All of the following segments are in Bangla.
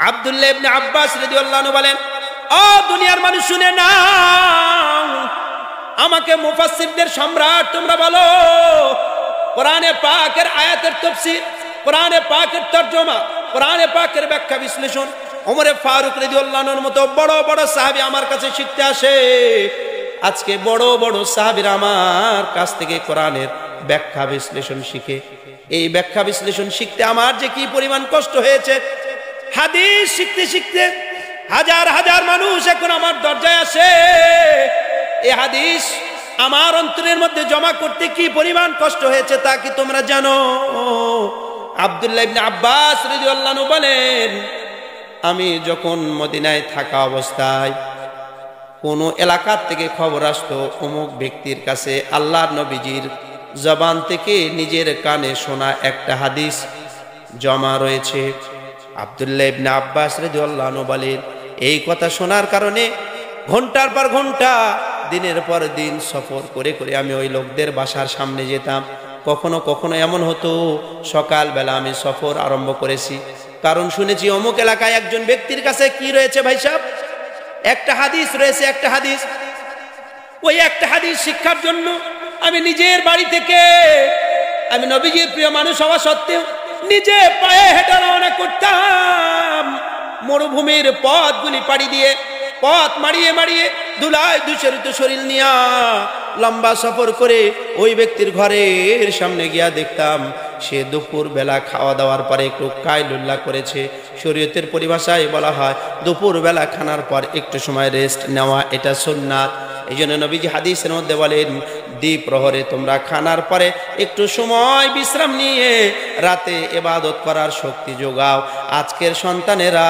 আব্দুল্লাহ ইবনে আব্বাস রাদিয়াল্লাহু আনহু বলেন, ও দুনিয়ার মানুষ শুনে নাও, আমাকে মুফাসসিরদের সম্রাট তোমরা বলো, কোরআনে পাকের আয়াতের তাফসীর, কোরআনে পাকের তরজমা, কোরআনে পাকের ব্যাখ্যা বিশ্লেষণ ওমর ফারুক রাদিয়াল্লাহু আনহুর মতো বড় বড় সাহাবী আমার কাছে শিখতে আসে। আজকে বড় বড় সাহাবীরা আমার কাছ থেকে কোরআনের ব্যাখ্যা বিশ্লেষণ শিখে। এই ব্যাখ্যা বিশ্লেষণ শিখতে আমার যে কি পরিমাণ কষ্ট হয়েছে। হাদিস শিখতে শিখতে হাজার হাজার মানুষ এখন আমার দরজায় আসে। এই হাদিস আমার অন্তরের মধ্যে জমা করতে কি পরিমাণ কষ্ট হয়েছে তা কি তোমরা জানো? আব্দুল্লাহ ইবনে আব্বাস রাদিয়াল্লাহু আনহু বলেন, আমি যখন মদিনায় থাকা অবস্থায় কোন এলাকা থেকে খবর আসতো অমুক ব্যক্তির কাছে আল্লাহর নবীজির জবান থেকে নিজের কানে শোনা একটা হাদিস জমা রয়েছে। আব্দুল্লাহ ইবনে আব্বাস রাদিয়াল্লাহু আনহু বলেন, এই কথা শোনার কারণে ঘন্টার পর ঘন্টা দিনের পর দিন সফর করে করে আমি ওই লোকদের বাসার সামনে যেতাম। কখনো কখনো এমন হতো সকালবেলা আমি সফর আরম্ভ করেছি, কারণ শুনেছি অমুক এলাকায় একজন ব্যক্তির কাছে কি রয়েছে ভাই সাহেব, একটা হাদিস রয়েছে, একটা হাদিস। ওই একটা হাদিস শিক্ষার জন্য আমি নিজের বাড়ি থেকে, আমি নবীজির প্রিয় মানুষ হওয়া সত্ত্বেও নিজে পায়ে হেঁটে রওনা করতাম। মরুভূমির পথগুলি পাড়ি দিয়ে, পথ মারিয়ে মারিয়ে ধুলায় দূষিত শরীর নিয়া লম্বা সফর করে ওই ব্যক্তির ঘরের সামনে গিয়া দেখতাম সে দুপুর বেলা খাওয়া দাওয়ার পরে একটু কায়লুল্লাহ করেছে। শরীয়তের পরিভাষায় বলা হয় দুপুর বেলা খানার পর একটু সময় রেস্ট নেওয়া, এটা সুন্নাত। এই জন্য নবীজি হাদিসের মধ্যে বলেন, দ্বীপ প্রহরে তোমরা খানার পরে একটু সময় বিশ্রাম নিয়ে রাতে ইবাদত করার শক্তি যোগাও। আজকের সন্তানেরা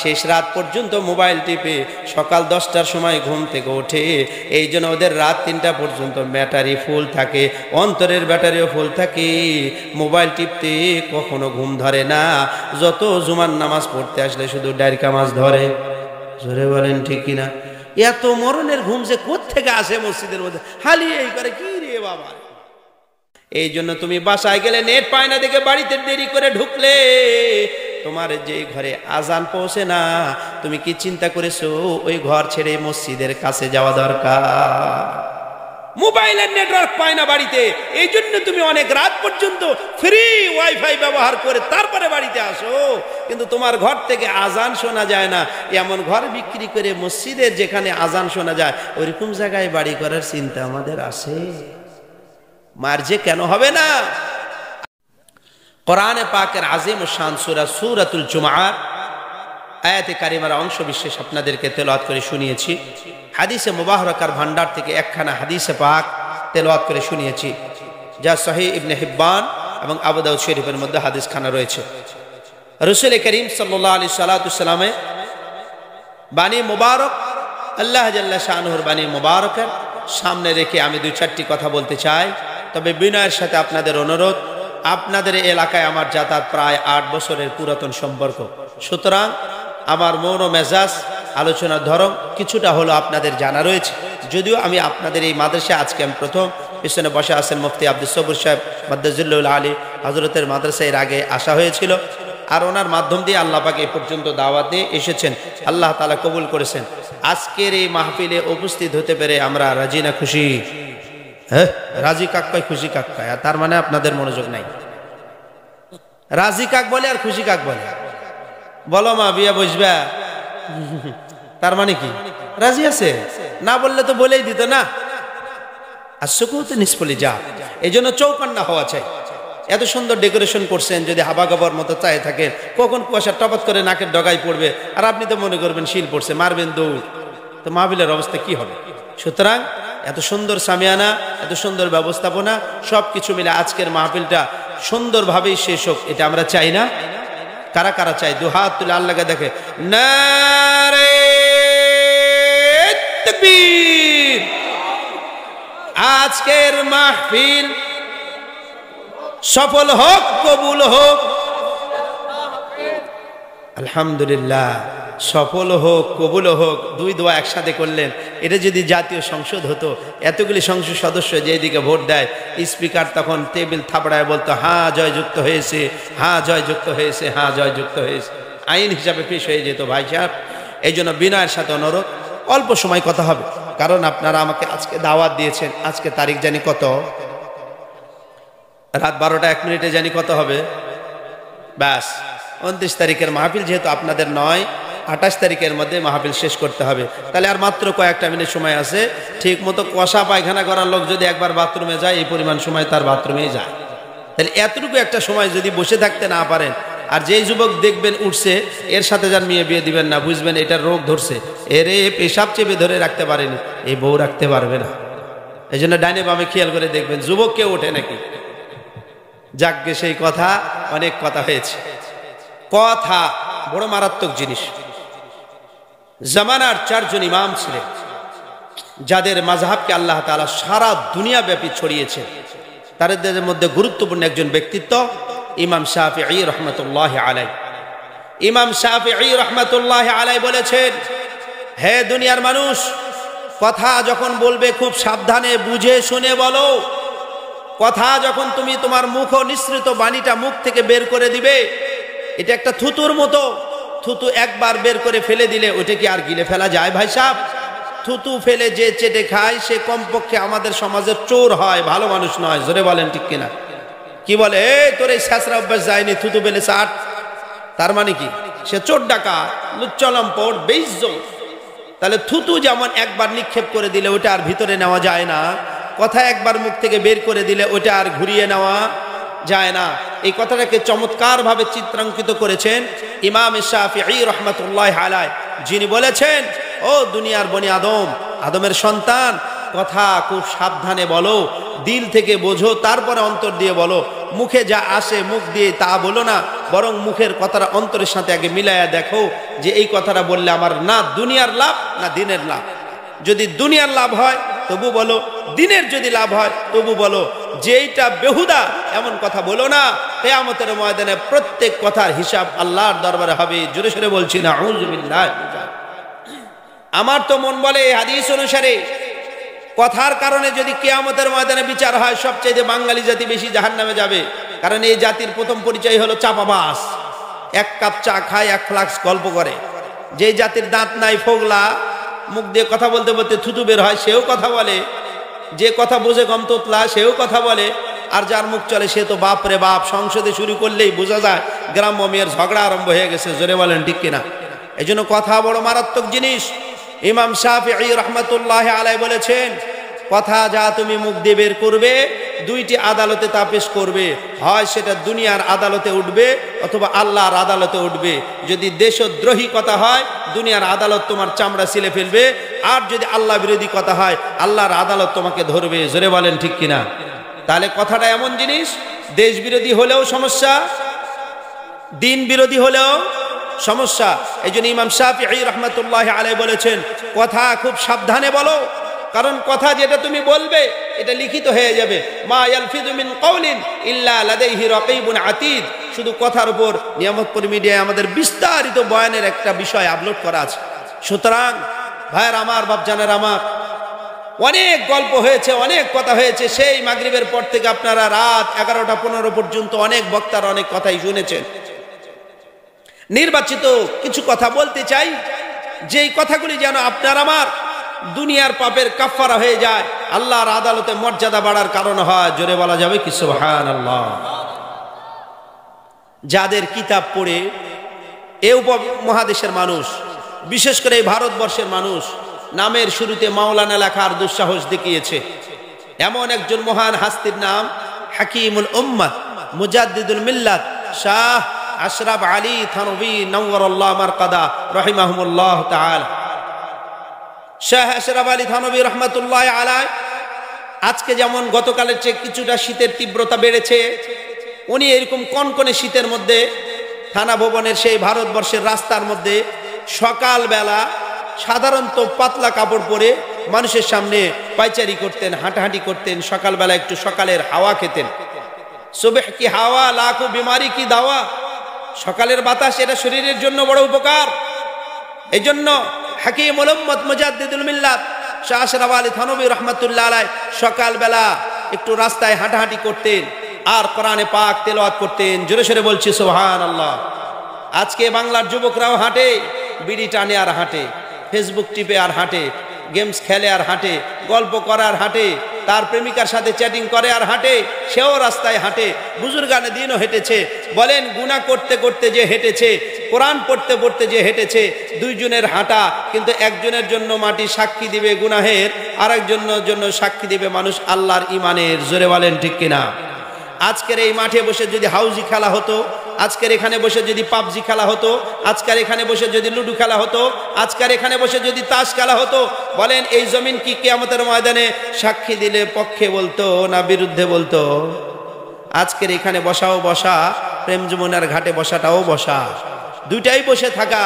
শেষ রাত পর্যন্ত মোবাইল টিপে সকাল 10টার সময় ঘুম থেকে ওঠে, এই জন্য ওদের রাত 3টা পর্যন্ত ব্যাটারি ফুল থাকে, অন্তরের ব্যাটারিও ফুল থাকে। মোবাইল টিপতে কখনো ঘুম ধরে না, যত জুমার নামাজ পড়তে আসলে শুধু ডাইরকা মাছ ধরে। জোরে বলেন ঠিক কিনা? এত মরণের ঘুম যে কোত্থেকে আসে মসজিদের মধ্যে, হালিয়ে এই করে কি রে বাবা। এই জন্য তুমি বাসায় গেলে নেট পায় না দেখে বাড়িতে দেরি করে ঢুকলে তোমার যে ঘরে আজান পৌঁছে না, তুমি কি চিন্তা করেছো ওই ঘর ছেড়ে মসজিদের কাছে যাওয়া দরকার? মোবাইলের নেটওয়ার্ক পায় না বাড়িতে, এই জন্য তুমি অনেক রাত পর্যন্ত ফ্রি ওয়াইফাই ব্যবহার করে তারপরে বাড়িতে আসো, কিন্তু তোমার ঘর থেকে আজান শোনা যায় না। এমন ঘর বিক্রি করে মসজিদের যেখানে আজান শোনা যায় ওইরকম জায়গায় বাড়ি করার চিন্তা আমাদের আছে? মার্জে কেন হবে না? কোরআনে পাকের আজিম শান সূরা সূরাতুল জুমআর আয়াতে কারিমার অংশ বিশেষ আপনাদেরকে তেলাওয়াত করে শুনিয়েছি। হাদিসে মুবারকার ভান্ডার থেকে একখানা হাদিসে পাক তেলাওয়াত করে শুনিয়েছি, যা সহিহ ইবনে হিব্বান এবং আবু দাউদ শরীফের মধ্যে হাদিসখানা রয়েছে। রাসূল করিম সাল্লাল্লাহু আলাইহি সাল্লামের বাণী মুবারক, আল্লাহ জাল্লা শানুর বাণী মুবারকের সামনে রেখে আমি 2-4টি কথা বলতে চাই। তবে বিনয়ের সাথে আপনাদের অনুরোধ, আপনাদের এলাকায় আমার যাতায়াত প্রায় 8 বছরের পুরাতন সম্পর্ক, সুতরাং আমার মন ও মেজাজ, আলোচনার ধরন কিছুটা হলো আপনাদের জানা রয়েছে। যদিও আমি আপনাদের এই মাদ্রাসায় আজকে আমি প্রথম, পিছনে বসে আছেন মুফতি আব্দুস সবুর সাহেব মাদ্দাজিল্লুল আলী হযরতের মাদ্রাসায় এর আগে আসা হয়েছিল, আর ওনার মাধ্যম দিয়ে আল্লাহ পাক এই পর্যন্ত দাওয়াত দিয়ে এসেছেন, আল্লাহ তাআলা কবুল করেছেন। আজকের এই মাহফিলে উপস্থিত হতে পেরে আমরা রাজি না খুশি? হ্যাঁ, রাজি কাক কয়, খুশি কাক কয়, আর তার মানে আপনাদের মনোযোগ নাই। রাজি কাক বলে আর খুশি কাক বলে? বলো মা বিয়া বসবা, তার মানে কি রাজি আছে? না বললে তো বলেই দিত না। আর সুকুত নিষ্ফলি যা, এই জন্য চৌকান্না হওয়া চাই। এত সুন্দর ডেকোরেশন করছেন, যদি হাবা গাবার মতো চাই থাকেন, কখন কুয়াশা টপাত করে নাকের ডগায় পড়বে আর আপনি তো মনে করবেন শিল পড়ছে, মারবেন দৌড়, তো মাহফিলের অবস্থা কি হবে? সুতরাং এত সুন্দর সামিয়ানা, এত সুন্দর ব্যবস্থাপনা, সবকিছু মিলে আজকের মাহফিলটা সুন্দরভাবেই শেষ হোক, এটা আমরা চাই না? কারা কারা চাই? দুহাত তুলে আল্লাহকে দেখে নারে তাকবীর। আজকের মাহফিল সফল হোক, কবুল হোক, আলহামদুলিল্লাহ, সফল হোক, কবুল হোক। 2 দোয়া একসাথে করলেন। এটা যদি জাতীয় সংসদ হতো, এতগুলি সংসদ সদস্য যেদিকে ভোট দেয়, স্পিকার তখন টেবিল থাপড়ায় বলতো হ্যাঁ জয়যুক্ত হয়েছে, হ্যাঁ জয়যুক্ত হয়েছে, হ্যাঁ জয়যুক্ত হয়েছে। আইন হিসাবে পেশ হয়ে যেত ভাই সাহেব। এই জন্য বিনয়ের সাথে অনুরোধ, অল্প সময় কথা হবে, কারণ আপনারা আমাকে আজকে দাওয়াত দিয়েছেন। আজকে তারিখ জানি কত, রাত 12টা 1 মিনিটে জানি কত হবে, ব্যাস 29 তারিখের মাহফিল যেহেতু আপনাদের নয়, 28 তারিখের মধ্যে মাহফিল শেষ করতে হবে। তাহলে আর মাত্র কয়েকটা মিনিট সময় আছে। ঠিক মতো কষা পায়খানা করার লোক যদি একবার বাথরুমে যায়, এই পরিমাণ সময় তার বাথরুমেই যায়। তাহলে এতটুকু একটা সময় যদি বসে থাকতে না পারেন, আর যেই যুবক দেখবেন উঠছে, এর সাথে যার মেয়ে বিয়ে দিবেন না, বুঝবেন এটার রোগ ধরছে, এর পেশাব চেপে ধরে রাখতে পারেনি, এই বউ রাখতে পারবে না। এই জন্য ডাইনে বামে খেয়াল করে দেখবেন যুবক কেউ ওঠে নাকি। যাকগে, সেই কথা, অনেক কথা হয়েছে। কথা বড় মারাত্মক জিনিস। জামানার 4 জন ইমাম ছিলেন যাদের মাযহাবকে আল্লাহ তাআলা সারা দুনিয়া ব্যাপী ছড়িয়েছে। তাদের মধ্যে গুরুত্বপূর্ণ একজন ব্যক্তিত্ব ইমাম শাফিঈ রাহমাতুল্লাহি আলাইহি। ইমাম শাফিঈ রাহমাতুল্লাহি আলাইহি বলেছেন, হে দুনিয়ার মানুষ, কথা যখন বলবে খুব সাবধানে বুঝে শুনে বলো। কথা যখন তুমি তোমার মুখ নিঃসৃত বাণীটা মুখ থেকে বের করে দিবে, এটা একটা থুতুর মতো। থুতু একবার বের করে ফেলে দিলে ওইটা কি আর গিলে ফেলা যায় ভাই সাহেব? থুতু ফেলে যে চেটে খায় সে কমপক্ষে আমাদের সমাজের চোর হয়, ভালো মানুষ নয়। জোরে বলেন ঠিক কিনা? কি বলে, এই তোর এই শেষরা অভ্যাস যায়নি, থুতু ফেলে চাট, তার মানে কি সে চোর ডাকাত, লুচ্চলম্পট, বেইজ্জত। তাহলে থুতু যেমন একবার নিক্ষেপ করে দিলে ওটা আর ভিতরে নেওয়া যায় না, কথা একবার মুখ থেকে বের করে দিলে ওটা আর ঘুরিয়ে নেওয়া যায় না। এই কথাটাকে চমৎকার ভাবে চিত্রাঙ্কিত করেছেন ইমাম শাফিঈ রাহমাতুল্লাহি আলাইহি, যিনি বলেছেন, ও দুনিয়ার বনি আদম, আদমের সন্তান, কথা খুব সাবধানে বলো, দিল থেকে বোঝো, তারপরে অন্তর দিয়ে বলো। মুখে যা আসে মুখ দিয়ে তা বলো না, বরং মুখের কথাটা অন্তরের সাথে আগে মিলাইয়া দেখো যে এই কথাটা বললে আমার না দুনিয়ার লাভ না দিনের লাভ। যদি দুনিয়ার লাভ হয় তবু বলো, দিনের যদি লাভ হয় তবু বলো। যেইটা বেহুদা এমন কথা বলো না, কিয়ামতের ময়দানে প্রত্যেক কথার হিসাব আল্লাহর দরবারে হবে। জোরে সোরে বলছি না আউযুবিল্লাহ। আমার তো মন বলে এই হাদিস অনুসারে কথার কারণে যদি কিয়ামতের ময়দানে বিচার হয়, সবচেয়ে বাঙালি জাতি বেশি জাহান্নামে যাবে। কারণ এই জাতির প্রথম পরিচয় হলো চাপাবাস। 1 কাপ চা খায়, 1 ফ্লাক্স গল্প করে। যেই জাতির দাঁত নাই, ফোগলা, মুখ দিয়ে কথা বলতে বলতে থুতু বের হয়, সেও কথা বলে। যে কথা বোঝে গম তোতলা, সেও কথা বলে। আর যার মুখ চলে সে তো বাপ রে বাপ। সংসদে শুরু করলেই বোঝা যায় গ্রাম্য মেয়ের ঝগড়া আরম্ভ হয়ে গেছে। জোরে বলেন ঠিক কিনা? এই জন্য কথা বড় মারাত্মক জিনিস। ইমাম শাফিঈ রাহমাতুল্লাহি আলাইহি বলেছেন, কথা যা তুমি মুখ দিয়ে বের করবে, 2টি আদালতে তা পেশ করবে। হয় সেটা দুনিয়ার আদালতে উঠবে অথবা আল্লাহর আদালতে উঠবে। যদি দেশদ্রোহী কথা হয়, দুনিয়ার আদালত তোমার চামড়া ছিলে ফেলবে। আর যদি আল্লাহ বিরোধী কথা হয়, আল্লাহর আদালত তোমাকে ধরবে। জোরে বলেন ঠিক কিনা? তাহলে কথাটা এমন জিনিস, দেশ বিরোধী হলেও সমস্যা, দিন বিরোধী হলেও সমস্যা। এই জন্য ইমাম শাফিঈ রাহমাতুল্লাহি আলাইহি বলেছেন, কথা খুব সাবধানে বলো, কারণ কথা যেটা তুমি বলবে এটা লিখিত হয়ে যাবে। মা ইয়ালফিযু মিন কাওলিন ইল্লা লাদাইহি রাকীবুন আতীদ। শুধু কথার উপর নিয়ামতপুর মিডিয়ায় আমাদের বিস্তারিত বয়ানের একটা বিষয় আপলোড করা আছে। সুতরাং ভাইয়ের আমার, বাপজানের আমার, অনেক গল্প হয়েছে, অনেক কথা হয়েছে। সেই মাগরিবের পর থেকে আপনারা রাত 11টা 15 পর্যন্ত অনেক বক্তার অনেক কথাই শুনেছেন। নির্বাচিত কিছু কথা বলতে চাই, যেই কথাগুলি যেন আপনার আমার দুনিয়ার পাপের কাফফারা হয়ে যায়, আল্লাহর আদালতে মর্যাদা বাড়ার কারণ হয়। জোরে বলা যাবে কি সুবহানাল্লাহ? যাদের কিতাব পড়ে এই উপমহাদেশের মানুষ, বিশেষ করে এই ভারতবর্ষের মানুষ, নামের শুরুতে মাওলানা লেখার দুঃসাহস দেখিয়েছে, এমন একজন মহান হাস্তির নাম হাকিমুল উম্মাহ মুজাদ্দিদুল মিল্লাত শাহ আশরাফ আলী থানভী নওয়ারাল্লাহ মারকাদা রাহিমাহুমুল্লাহ তাআলা। শাহ আশরাফ আলী থানভী রাহমাতুল্লাহি আলাইহি আজকে যেমন গতকালের চেয়ে কিছুটা শীতের তীব্রতা বেড়েছে, উনি এরকম কনকনে শীতের মধ্যে থানা ভবনের সেই ভারতবর্ষের রাস্তার মধ্যে সকালবেলা সাধারণত পাতলা কাপড় পরে মানুষের সামনে পায়চারি করতেন, হাঁটাহাঁটি করতেন, সকালবেলা একটু সকালের হাওয়া খেতেন। সুবহ কি হাওয়া লাখো বিমারি কি দাওয়া। সকালের বাতাস এটা শরীরের জন্য বড় উপকার। এই জন্য হাকিমুল উম্মাত মুজাদ্দিদুল মিল্লাত শাহ আশরাফ আলী থানভী রাহমাতুল্লাহ আলাইহি সকালবেলা একটু রাস্তায় হাঁটাহাঁটি করতেন আর কোরআনে পাক তেলাওয়াত করতেন। জোরে সোরে বলছি সুবহানাল্লাহ। আজকে বাংলার যুবকরাও হাঁটে, বিড়ি টানে আর হাঁটে, ফেসবুক টিপে আর হাঁটে, গেমস খেলে আর হাঁটে, গল্প করে আর হাঁটে, তার প্রেমিকার সাথে চ্যাটিং করে আর হাঁটে, সেও রাস্তায় হাঁটে। বুজুর্গানে দিনও হেঁটেছে। বলেন গুনাহ করতে করতে যে হেঁটেছে, কোরআন পড়তে পড়তে যে হেঁটেছে, দুইজনের হাঁটা, কিন্তু একজনের জন্য মাটি সাক্ষী দিবে গুনাহের, আর একজনের জন্য সাক্ষী দিবে মানুষ আল্লাহর ইমানের। জোরে বলেন ঠিক কিনা? আজকের এই মাঠে বসে যদি হাউজি খেলা হতো, আজকের এখানে বসে যদি পাবজি খেলা হতো, আজকের এখানে বসে যদি লুডু খেলা হতো, আজকের এখানে বসে যদি তাস খেলা হতো, বলেন এই জমিন কি কিয়ামতের ময়দানে সাক্ষী দিলে পক্ষে বলতো না বিরুদ্ধে বলতো? আজকের এখানে বসাও বসা, প্রেম যমুনার ঘাটে বসাটাও বসা, দুইটাই বসে থাকা,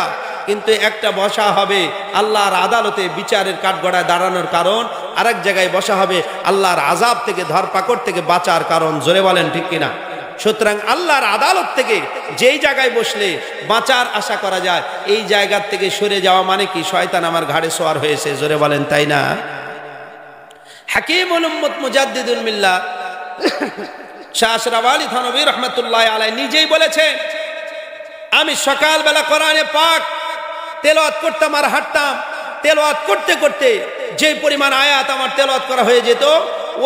কিন্তু একটা বসা হবে আল্লাহর আদালতে বিচারের কাঠগড়ায় দাঁড়ানোর কারণ, আরেক জায়গায় বসা হবে আল্লাহর আযাব থেকে, ধরপাকড় থেকে বাঁচার কারণ। জোরে বলেন ঠিক কিনা? সুতরাং আল্লাহর আদালত থেকে যেই জায়গায় বসলে বাঁচার আশা করা যায়, এই জায়গার থেকে সরে যাওয়া মানে কি শয়তান আমার ঘাড়ে সওয়ার হয়েছে। জোরে বলেন তাই না? হাকিমুল উম্মত মুজাদ্দিদুল মিল্লাহ শাহ আশরাফ আলী থানভী রাহমাতুল্লাহি আলাইহি নিজেই বলেছেন, আমি সকালবেলা কোরআনে পাক তেলাওয়াত করতাম আর হাঁটতাম, তেলাওয়াত করতে করতে যে পরিমাণ আয়াত আমার তেলাওয়াত করা হয়ে যেত,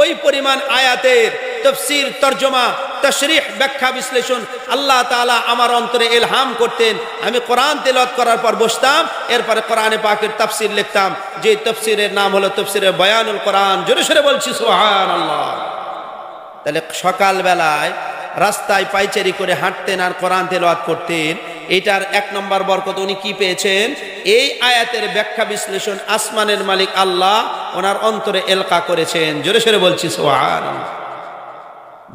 ওই পরিমাণ আয়াতের তাফসীর, তরজমা, তাশরীহ, ব্যাখ্যা, বিশ্লেষণ আল্লাহ তাআলা আমার অন্তরে ইলহাম করতেন। আমি কোরআন তেলাওয়াত করার পর বসতাম, এরপরে কোরআনে পাকের তাফসীর লিখতাম, যে তাফসীরের নাম হলো তাফসীরে বয়ানুল কোরআন। জোরে সোরে বলছি সুবহানাল্লাহ। তাহলে সকালবেলায় রাস্তায় পায়চারি করে হাঁটতেন আর কোরআন তেলাওয়াত করতেন, এটার এক নম্বর বরকত উনি কি পেয়েছেন? এই আয়াতের ব্যাখ্যা বিশ্লেষণ আসমানের মালিক আল্লাহ ওনার অন্তরে এলকা করেছেন। জোরে সোরে বলছি সুবহানাল্লাহ।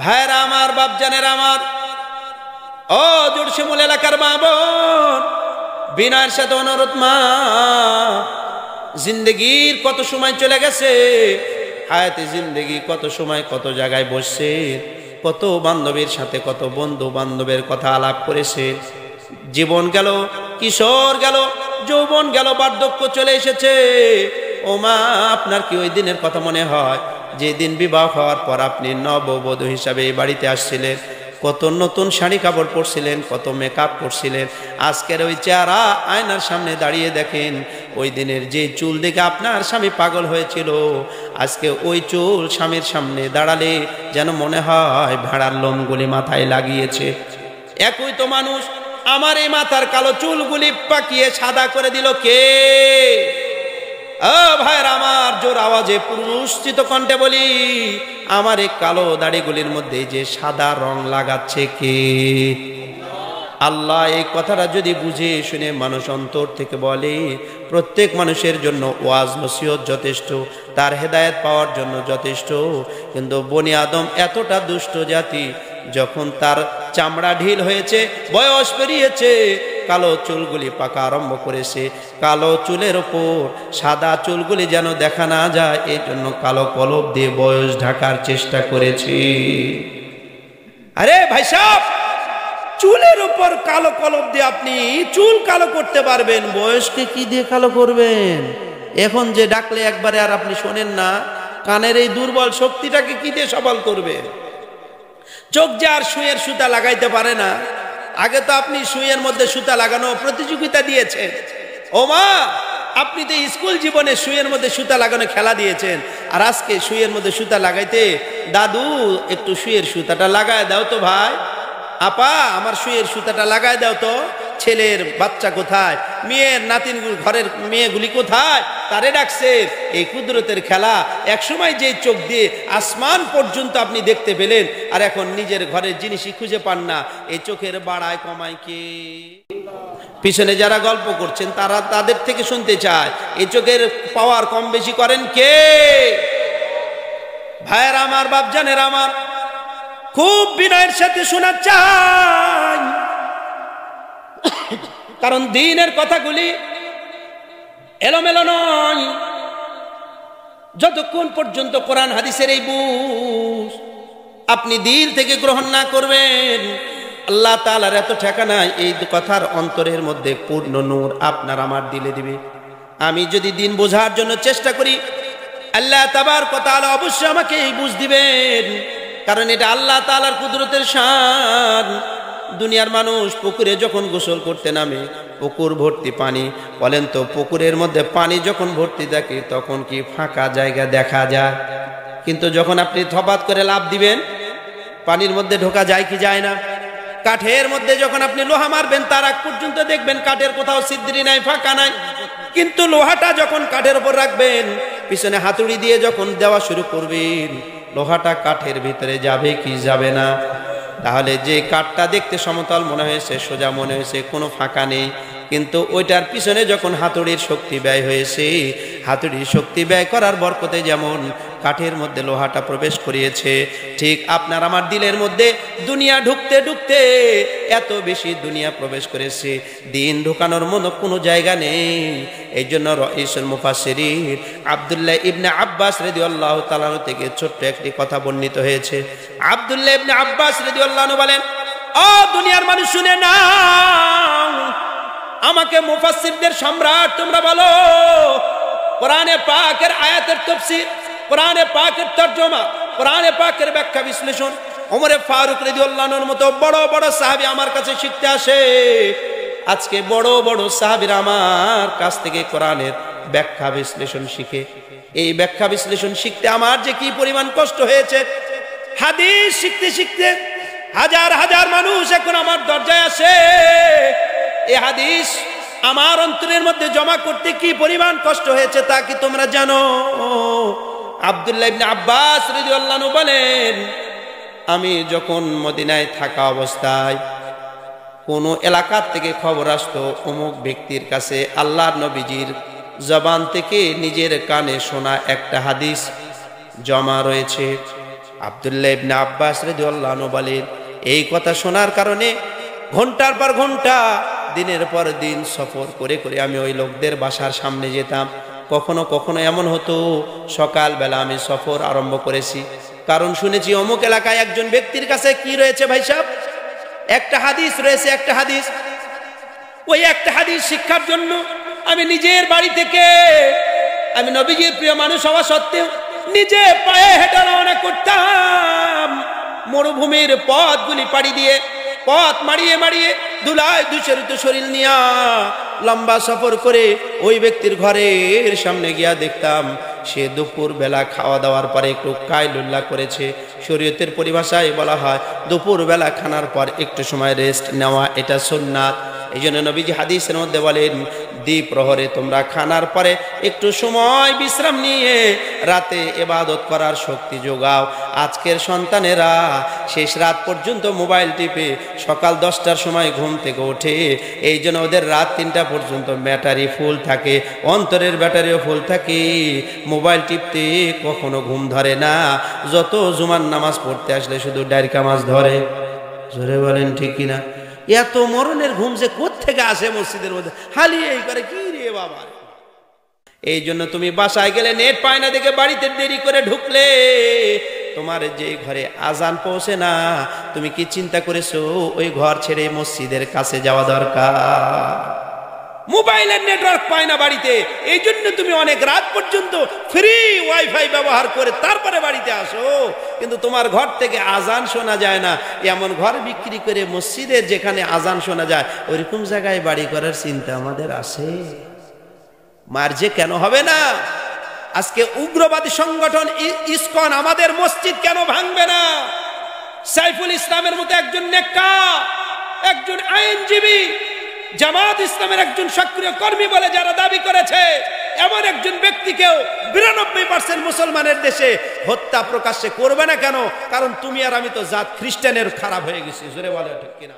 ভাইরা আমার, বাপজানের আমার, ও জুড়শিমুল এলাকার মা বোন, বিনয়ের সাথে অনুরোধ, মা জিন্দগির কত সময় চলে গেছে, হায়াতে জিন্দগি কত সময় কত জায়গায় বসছে, কত বান্ধবীর সাথে কত বন্ধু বান্ধবের কথা আলাপ করেছে। জীবন গেল, কিশোর গেল, যৌবন গেল, বার্ধক্য চলে এসেছে। ও মা, আপনার কি ওই দিনের কথা মনে হয় যে দিন বিবাহ হওয়ার পর আপনি নববধূ হিসাবে এই বাড়িতে আসছিলেন? কত নতুন শাড়ি কাপড় পরছিলেন, কত মেকআপ করছিলেন। আজকের ওই চেহারা আয়নার সামনে দাঁড়িয়ে দেখেন, ওই দিনের যে চুল দেখে আপনার স্বামী পাগল হয়েছিল, আজকে ওই চুল স্বামীর সামনে দাঁড়ালে যেন মনে হয় ভেড়ার লোমগুলি মাথায় লাগিয়েছে। একই তো মানুষ, আমার এই মাথার কালো চুলগুলি পাকিয়ে সাদা করে দিল কে? ও ভাইয়ের আমার, জোর আওয়াজে পুরুষচিত কণ্ঠে বলি, আমার এই কালো দাড়িগুলির মধ্যে যে সাদা রং লাগাচ্ছে কে? আল্লাহ। এই কথাটা যদি বুঝে শুনে মানুষ অন্তর থেকে বলে, প্রত্যেক মানুষের জন্য ওয়াজ নসিহত যথেষ্ট, তার হেদায়েত পাওয়ার জন্য যথেষ্ট। কিন্তু বনি আদম এতটা দুষ্ট জাতি, যখন তার চামড়া ঢিল হয়েছে, বয়স পেরিয়েছে, কালো চুলগুলি পাকা আরম্ভ করেছে, কালো চুলের ওপর সাদা চুলগুলি যেন দেখা না যায়, এই জন্য কালো কলপ দিয়ে বয়স ঢাকার চেষ্টা করেছি। আরে ভাই সাহেব, চুলের উপর কালো কলপ দিয়ে আপনি চুল কালো করতে পারবেন, বয়সকে কি দিয়ে কালো করবেন? এখন যে ডাকলে একবারে আর আপনি শোনেন না, কানের এই দুর্বল শক্তিটাকে কি দিয়ে সবল করবেন? চোখ যে আর সুইয়ের সুতা লাগাইতে পারে না, আগে তো আপনি সুইয়ের মধ্যে সুতা লাগানো প্রতিযোগিতা দিয়েছেন। ও মা, আপনি তো স্কুল জীবনে সুইয়ের মধ্যে সুতা লাগানো খেলা দিয়েছেন, আর আজকে সুইয়ের মধ্যে সুতা লাগাইতে, দাদু একটু সুইয়ের সুতাটা লাগায় দাও তো ভাই, আপা আমার সুইয়ের সুতাটা লাগায় দাও তো। ছেলের বাচ্চা কোথায়, মেয়ের নাতিন ঘরের মেয়েগুলি কোথায়, তারে ডাকছে। এই কুদরতের খেলা। একসময় যে চোখ দিয়ে আসমান পর্যন্ত আপনি দেখতে পেলেন, আর এখন নিজের ঘরের জিনিসই খুঁজে পান না। এই চোখের বাড়ায় কমায় কে? পিছনে যারা গল্প করছেন তারা তাদের থেকে শুনতে চায়, এই চোখের পাওয়ার কম বেশি করেন কে? ভাইয়ের আমার, বাপজানের আমার, খুব বিনয়ের সাথে শোনা চাই, কারণ দ্বীনের কথাগুলি এলোমেলো নয়। যতক্ষণ পর্যন্ত কোরআন হাদিসের এই বুঝ আপনি দিল থেকে গ্রহণ না করবেন, আল্লাহ তাআলার এত ঠিকানায় এই কথার অন্তরের মধ্যে পূর্ণ নূর আপনার আমার দিলে দিবে। আমি যদি দিন বোঝার জন্য চেষ্টা করি, আল্লাহ তাবারক ওয়া তাআলা অবশ্যই আমাকে এই বুঝ দিবেন, কারণ এটা আল্লাহ তাআলার কুদরতের শান। দুনিয়ার মানুষ পুকুরে যখন গোসল করতে নামে পুকুর ভর্তি পানি, বলেন তো পুকুরের মধ্যে পানি যখন ভর্তি থাকে তখন কি ফাঁকা জায়গা দেখা যায়? কিন্তু যখন আপনি থপাত করে লাফ দিবেন পানির মধ্যে ঢোকা যায় কি যায় না? কাঠের মধ্যে যখন আপনি লোহা মারবেন তার আগ পর্যন্ত দেখবেন কাঠের কোথাও ছিদ্রি নাই, ফাঁকা নাই। কিন্তু লোহাটা যখন কাঠের উপর রাখবেন, পিছনে হাতুড়ি দিয়ে যখন দেওয়া শুরু করবেন, লোহাটা কাঠের ভিতরে যাবে কি যাবে না? তাহলে যে কাঠটা দেখতে সমতল মনে হয়েছে, সোজা মনে হয়েছে, কোনো ফাঁকা নেই, কিন্তু ওইটার পিছনে যখন হাতুড়ির শক্তি ব্যয় হয়েছে, হাতুড়ির শক্তি ব্যয় করার বরকতে যেমন কাঠের মধ্যে লোহাটা প্রবেশ করিয়েছে, ঠিক আপনার আমার দিলের মধ্যে দুনিয়া ঢুকতে ঢুকতে এত বেশি দুনিয়া প্রবেশ করেছে, দিন ঢুকানোর মতো কোনো জায়গা নেই। এই জন্য রাইসুল মুফাসসিরিন আব্দুল্লাহ ইবনে আব্বাস রাদিয়াল্লাহু তাআলা থেকে ছোট্ট একটি কথা বর্ণিত হয়েছে। আব্দুল্লাহ ইবনে আব্বাস রাদিয়াল্লাহু আনহু বলেন, ও দুনিয়ার মানুষ শুনে নাও, আমাকে মুফাসসিরদের সম্রাট তোমরা বলো। কোরআনে পাকের আয়াতের তাফসীর, কোরআনে পাকের তরজমা, কোরআনে পাকের ব্যাখ্যা বিশ্লেষণ ওমর ফারুক রাদিয়াল্লাহু আনহুর মতো বড় বড় সাহাবী আমার কাছে শিখতে আসে। আজকে বড় বড় সাহাবীরা আমার কাছ থেকে কোরআনের ব্যাখ্যা বিশ্লেষণ শিখে। এই ব্যাখ্যা বিশ্লেষণ শিখতে আমার যে কি পরিমাণ কষ্ট হয়েছে। হাদিস শিখতে শিখতে হাজার হাজার মানুষ এখন আমার দরজায় আসে। এই হাদিস আমার অন্তরের মধ্যে জমা করতে কি পরিমাণ কষ্ট হয়েছে তা কি তোমরা জানো? আব্দুল্লাহ ইবনে আব্বাস রাদিয়াল্লাহু আনহু বলেন, আমি যখন মদিনায় থাকা অবস্থায় কোনো এলাকার থেকে খবর আসতো অমুক ব্যক্তির কাছে আল্লাহর নবীজির জবান থেকে নিজের কানে শোনা একটা হাদিস জমা রয়েছে। আব্দুল্লাহ ইবনে আব্বাস রাদিয়াল্লাহু আনহু বলেন, এই কথা শোনার কারণে ঘন্টার পর ঘন্টা, দিনের পর দিন সফর করে করে আমি ওই লোকদের বাসার সামনে যেতাম। কখনো কখনো এমন হতো সকালবেলা আমি সফর আরম্ভ করেছি, কারণ শুনেছি অমুক এলাকায় একজন ব্যক্তির কাছে কি রয়েছে ভাই সাহেব, একটা হাদিস রয়েছে, একটা হাদিস। ওই একটা হাদিস শিক্ষার জন্য আমি নিজের বাড়ি থেকে, আমি নবীজির প্রিয় মানুষ হওয়া সত্ত্বেও নিজে পায়ে হেঁটে রওনা করতাম। মরুভূমির পথগুলি পাড়ি দিয়ে, পথ মারিয়ে মারিয়ে ধুলায় দূষিত শরীর নিয়া লম্বা সফর করে ওই ব্যক্তির ঘরের সামনে গিয়া দেখতাম সে দুপুর বেলা খাওয়া দাওয়ার পরে একটু কায়লুল্লাহ করেছে। শরীয়তের পরিভাষায় বলা হয় দুপুর বেলা খানার পর একটু সময় রেস্ট নেওয়া, এটা সুন্নাত। এই জন্য নবীজি হাদিসের মধ্যে বলেন, দ্বীপ প্রহরে তোমরা খানার পরে একটু সময় বিশ্রাম নিয়ে রাতে ইবাদত করার শক্তি যোগাও। আজকের সন্তানেরা শেষ রাত পর্যন্ত মোবাইল টিপে সকাল 10টার সময় ঘুম থেকে ওঠে, এই জন্য ওদের রাত 3টা পর্যন্ত ব্যাটারি ফুল থাকে, অন্তরের ব্যাটারিও ফুল থাকে। মোবাইল টিপতে কখনো ঘুম ধরে না, যত জুমার নামাজ পড়তে আসলে শুধু ডাইরকা মাছ ধরে। জোরে বলেন ঠিক কিনা? এত মরণের ঘুম যে কোত্থেকে আসে মসজিদের মধ্যে, হালিয়ে এই করে কি রে বাবা। এই জন্য তুমি বাসায় গেলে নেট পায় না দেখে বাড়িতে দেরি করে ঢুকলে তোমার যে ঘরে আজান পৌঁছে না, তুমি কি চিন্তা করেছো ওই ঘর ছেড়ে মসজিদের কাছে যাওয়া দরকার? মোবাইলের নেটওয়ার্ক পায় না বাড়িতে, এই জন্য তুমি অনেক রাত পর্যন্ত ফ্রি ওয়াইফাই ব্যবহার করে তারপরে বাড়িতে আসো, কিন্তু তোমার ঘর থেকে আজান শোনা যায় না। এমন ঘর বিক্রি করে মসজিদের যেখানে আজান শোনা যায় ওইরকম জায়গায় বাড়ি করার চিন্তা আমাদের আছে? মার্জে কেন হবে না? আজকে উগ্রবাদী সংগঠন ইসকন আমাদের মসজিদ কেন ভাঙবে না? সাইফুল ইসলামের মতো একজন নেতা, একজন আইনজীবী, জামাত ইসলামের একজন সক্রিয় কর্মী বলে যারা দাবি করেছে, এমন একজন ব্যক্তিকেও 92% মুসলমানের দেশে হত্যা প্রকাশ্যে করবে না কেন? কারণ তুমি আর আমি তো জাত খ্রিস্টানের খারাপ হয়ে গেছি। জোরে বলে ঠিক কিনা?